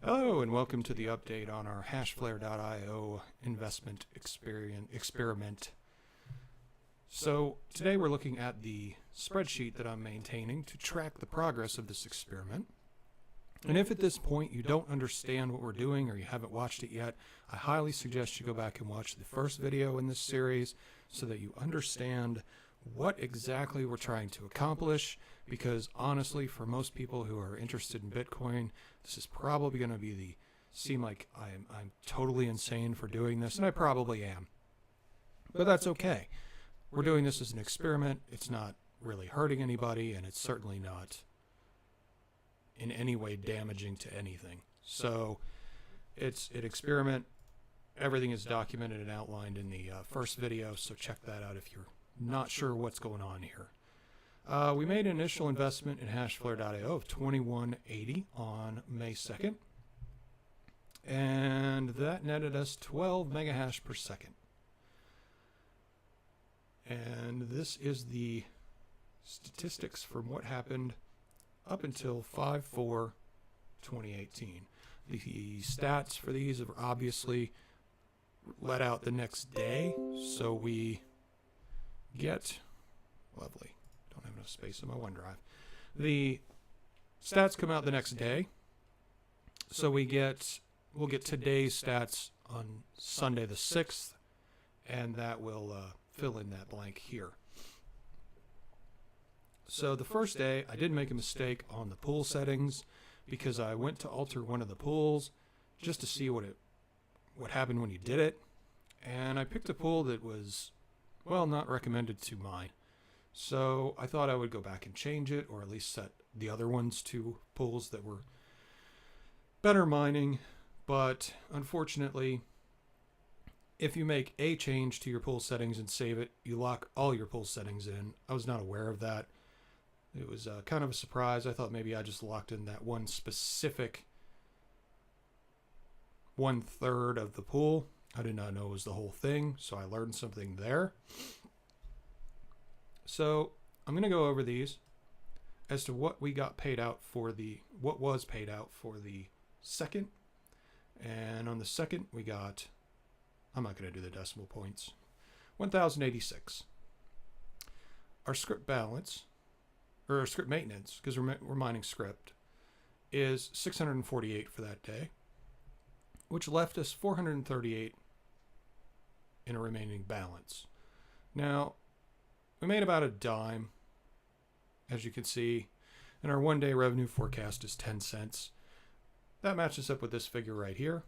Hello and welcome to the update on our hashflare.io investment experiment. So today we're looking at the spreadsheet that I'm maintaining to track the progress of this experiment. And if at this point you don't understand what we're doing or you haven't watched it yet, I highly suggest you go back and watch the first video in this series so that you understand what exactly we're trying to accomplish, because honestly, for most people who are interested in Bitcoin, this is probably going to seem like I'm totally insane for doing this, and I probably am. But that's okay. We're doing this as an experiment. It's not really hurting anybody, and it's certainly not in any way damaging to anything. So it's an experiment. Everything is documented and outlined in the first video, so check that out if you're not sure what's going on here. We made an initial investment in hashflare.io of $21.80 on May 2nd, and that netted us 12 megahash per second. And this is the statistics from what happened up until 5/4/2018. The stats for these are obviously let out the next day, so we get lovely. Don't have enough space on my OneDrive. The stats come out the next day, so we'll get today's stats on Sunday the 6th, and that will fill in that blank here. So the first day, I did make a mistake on the pool settings because I went to alter one of the pools just to see what happened when you did it, and I picked a pool that was, well, not recommended to mine. So I thought I would go back and change it, or at least set the other ones to pools that were better mining. But unfortunately, if you make a change to your pool settings and save it, you lock all your pool settings in. I was not aware of that. It was kind of a surprise. I thought maybe I just locked in that one specific 1/3 of the pool. I did not know it was the whole thing, so I learned something there. So I'm going to go over these as to what we got paid out for what was paid out for the second. And on the second, we got, I'm not going to do the decimal points, 1,086. Our script balance, or our script maintenance, because we're mining script, is 648 for that day, which left us 438 in a remaining balance. Now, we made about a dime, as you can see, and our one-day revenue forecast is 10 cents. That matches up with this figure right here.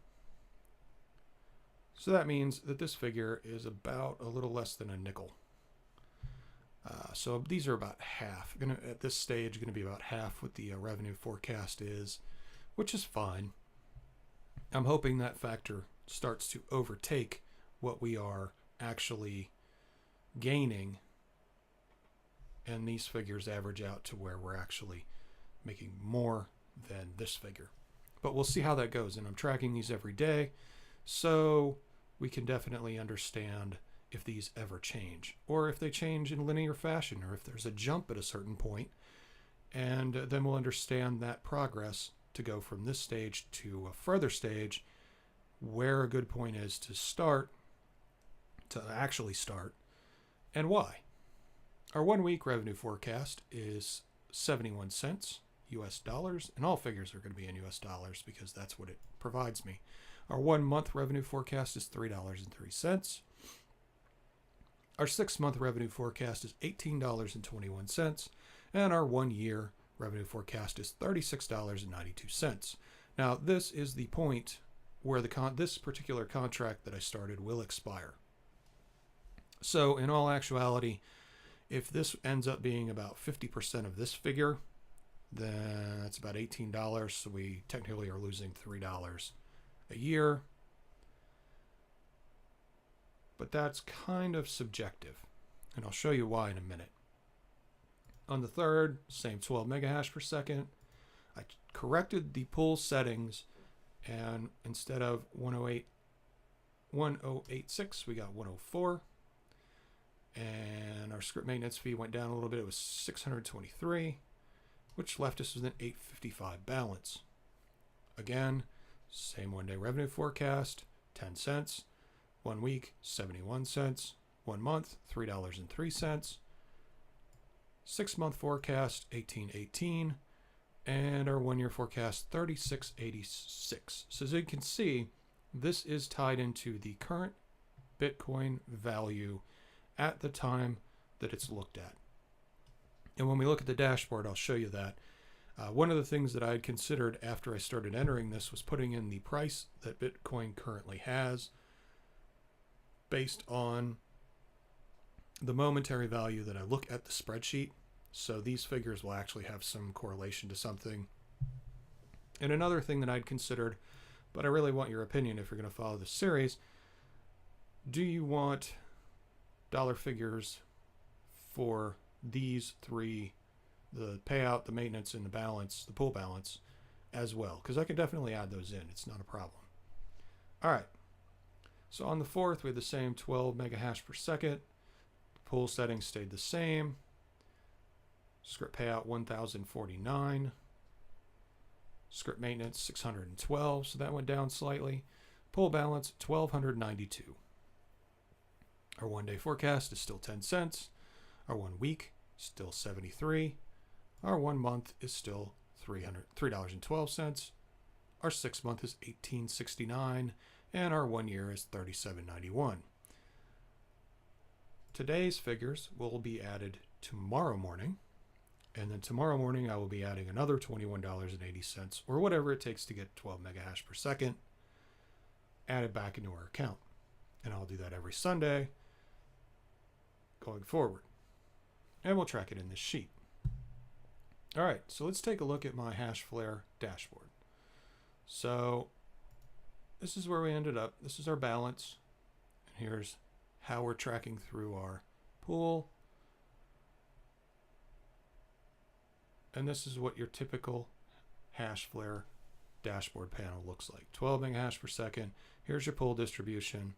So that means that this figure is about a little less than a nickel. So these are about half. At this stage, going to be about half what the revenue forecast is, which is fine. I'm hoping that factor starts to overtake what we are actually gaining, and these figures average out to where we're actually making more than this figure. But we'll see how that goes, and I'm tracking these every day, so we can definitely understand if these ever change, or if they change in linear fashion, or if there's a jump at a certain point, and then we'll understand that progress to go from this stage to a further stage, where a good point is to actually start, and why. Our 1 week revenue forecast is 71 cents US dollars, and all figures are going to be in US dollars because that's what it provides me. Our 1 month revenue forecast is $3.03. Our 6 month revenue forecast is $18.21, and our 1 year revenue forecast is $36.92. Now, this is the point where this particular contract that I started will expire. So, in all actuality, if this ends up being about 50% of this figure, then that's about $18. So we technically are losing $3 a year. But that's kind of subjective, and I'll show you why in a minute. On the third, same 12 megahash per second. I corrected the pool settings, and instead of 1086, we got 104. And our script maintenance fee went down a little bit. It was 623, which left us with an 855 balance. Again, Same one day revenue forecast, 10 cents. 1 week, 71 cents. 1 month, $3.03. 6-month forecast, 18.18. And our 1-year forecast, 36.86. So as you can see, this is tied into the current Bitcoin value at the time that it's looked at. And when we look at the dashboard, I'll show you that. One of the things that I had considered after I started entering this was putting in the price that Bitcoin currently has based on the momentary value that I look at the spreadsheet. So these figures will actually have some correlation to something. And another thing that I'd considered, but I really want your opinion if you're going to follow this series, do you want dollar figures for these three, the payout, the maintenance, and the balance, the pool balance as well? Because I can definitely add those in. It's not a problem. All right. So on the 4th, we had the same 12 mega hash per second. Pool settings stayed the same. Script payout 1,049. Script maintenance 612, so that went down slightly. Pool balance 1,292. Our 1-day forecast is still 10 cents. Our 1 week still 73. Our 1 month is still $3.12. Our 6 month is $18.69, and our 1 year is $37.91. Today's figures will be added tomorrow morning, and then tomorrow morning I will be adding another $21.80 or whatever it takes to get 12 mega hash per second added back into our account. And I'll do that every Sunday going forward. And we'll track it in this sheet. All right, so let's take a look at my Hashflare dashboard. So this is where we ended up. This is our balance. And here's how we're tracking through our pool. And this is what your typical Hashflare dashboard panel looks like. 12 mega hash per second. Here's your pool distribution.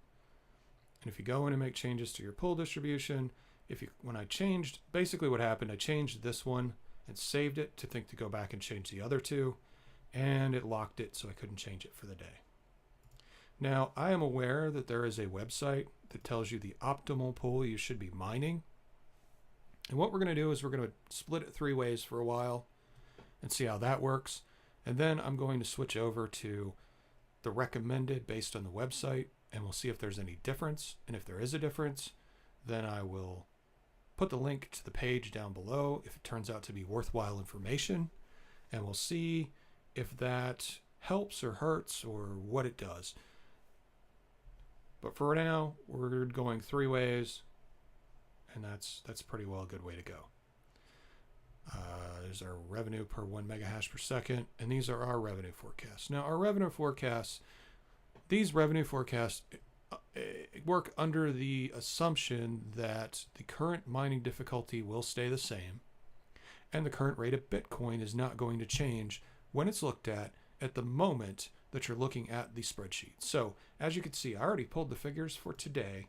And if you go in and make changes to your pool distribution, when I changed, basically what happened, I changed this one and saved it to think to go back and change the other two, and it locked it so I couldn't change it for the day. Now, I am aware that there is a website that tells you the optimal pool you should be mining. And what we're going to do is we're going to split it 3 ways for a while and see how that works. And then I'm going to switch over to the recommended based on the website, and we'll see if there's any difference. And if there is a difference, then I will put the link to the page down below if it turns out to be worthwhile information, and we'll see if that helps or hurts or what it does. But for now, we're going 3 ways, and that's pretty well a good way to go. There's our revenue per 1 mega hash per second, and these are our revenue forecasts. Now, our revenue forecasts, these revenue forecasts work under the assumption that the current mining difficulty will stay the same, and the current rate of Bitcoin is not going to change when it's looked at the moment that you're looking at the spreadsheet. So, as you can see, I already pulled the figures for today,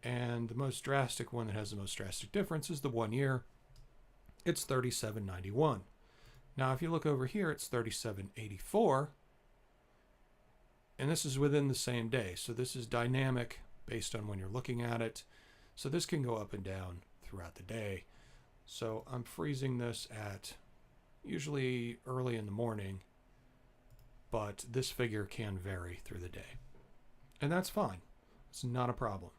and the most drastic one that has the most drastic difference is the 1 year. It's 37.91. Now, if you look over here, it's 37.84, and this is within the same day. So this is dynamic based on when you're looking at it. So this can go up and down throughout the day. So I'm freezing this at usually early in the morning, but this figure can vary through the day. And that's fine. It's not a problem.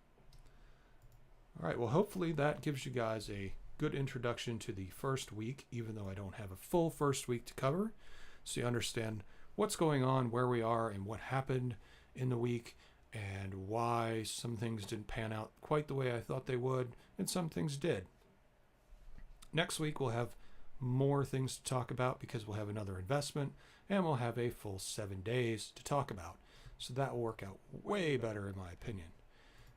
All right, well, hopefully that gives you guys a good introduction to the first week, even though I don't have a full first week to cover, so you understand what's going on, where we are, and what happened in the week, and why some things didn't pan out quite the way I thought they would, and some things did. Next week, we'll have more things to talk about because we'll have another investment, and we'll have a full 7 days to talk about. So that will work out way better in my opinion.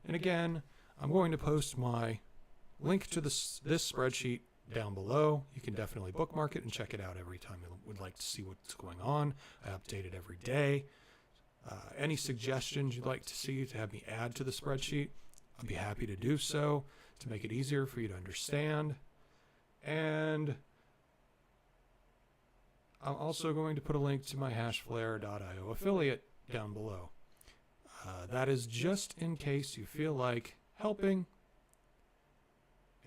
And again, I'm going to post my link to this spreadsheet down below. You can definitely bookmark it and check it out every time you would like to see what's going on. I update it every day. Any suggestions you'd like to see to have me add to the spreadsheet, I'd be happy to do so to make it easier for you to understand. And I'm also going to put a link to my hashflare.io affiliate down below. That is just in case you feel like helping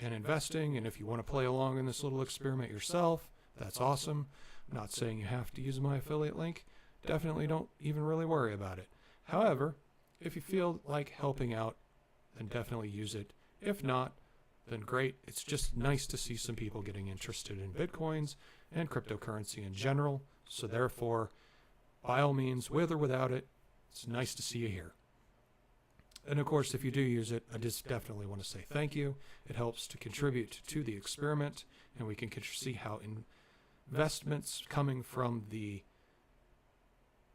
and investing, and if you want to play along in this little experiment yourself, that's awesome. I'm not saying you have to use my affiliate link. Definitely don't even really worry about it. However, if you feel like helping out, then definitely use it. If not, then great. It's just nice to see some people getting interested in Bitcoins and cryptocurrency in general. So therefore, by all means, with or without it, it's nice to see you here. And of course, if you do use it, I just definitely want to say thank you. It helps to contribute to the experiment, and we can see how investments coming from the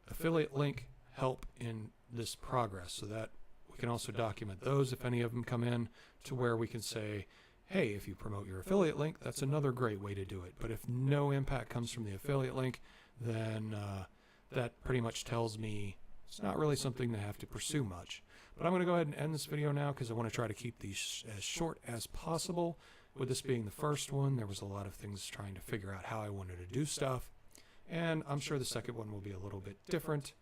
affiliate link help in this progress, so that we can also document those if any of them come in, to where we can say, hey, if you promote your affiliate link, that's another great way to do it. But if no impact comes from the affiliate link, then that pretty much tells me it's not really something to have to pursue much. But I'm going to go ahead and end this video now, because I want to try to keep these as short as possible. With this being the first one, there was a lot of things trying to figure out how I wanted to do stuff. And I'm sure the second one will be a little bit different.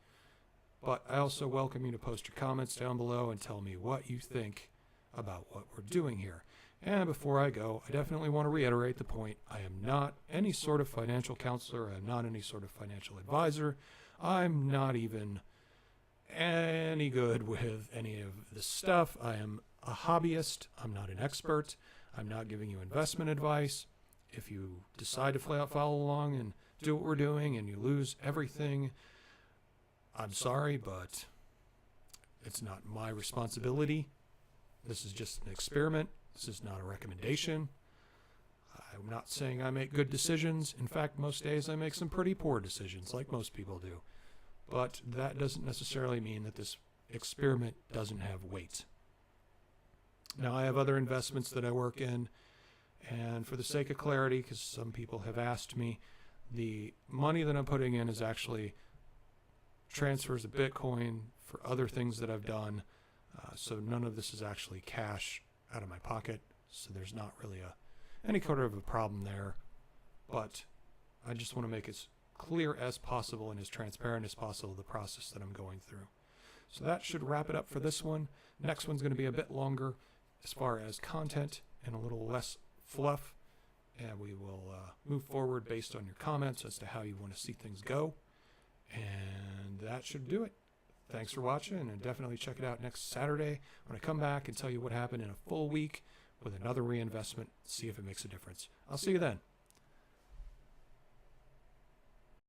But I also welcome you to post your comments down below and tell me what you think about what we're doing here. And before I go, I definitely want to reiterate the point. I am not any sort of financial counselor. I am not any sort of financial advisor. I'm not even any good with any of this stuff. I am a hobbyist. I'm not an expert. I'm not giving you investment advice. If you decide to follow along and do what we're doing and you lose everything, I'm sorry, but it's not my responsibility. This is just an experiment. This is not a recommendation. I'm not saying I make good decisions. In fact, most days I make some pretty poor decisions, like most people do. But that doesn't necessarily mean that this experiment doesn't have weight. Now, I have other investments that I work in, and for the sake of clarity, because some people have asked me, the money that I'm putting in is actually transfers of Bitcoin for other things that I've done. So none of this is actually cash out of my pocket. So there's not really any kind of a problem there. But I just want to make as clear as possible and as transparent as possible the process that I'm going through. So that should wrap it up for this one. Next one's going to be a bit longer as far as content and a little less fluff. And we will move forward based on your comments as to how you want to see things go. And that should do it. Thanks for watching, and definitely check it out next Saturday when I come back and tell you what happened in a full week with another reinvestment, see if it makes a difference. I'll see you then.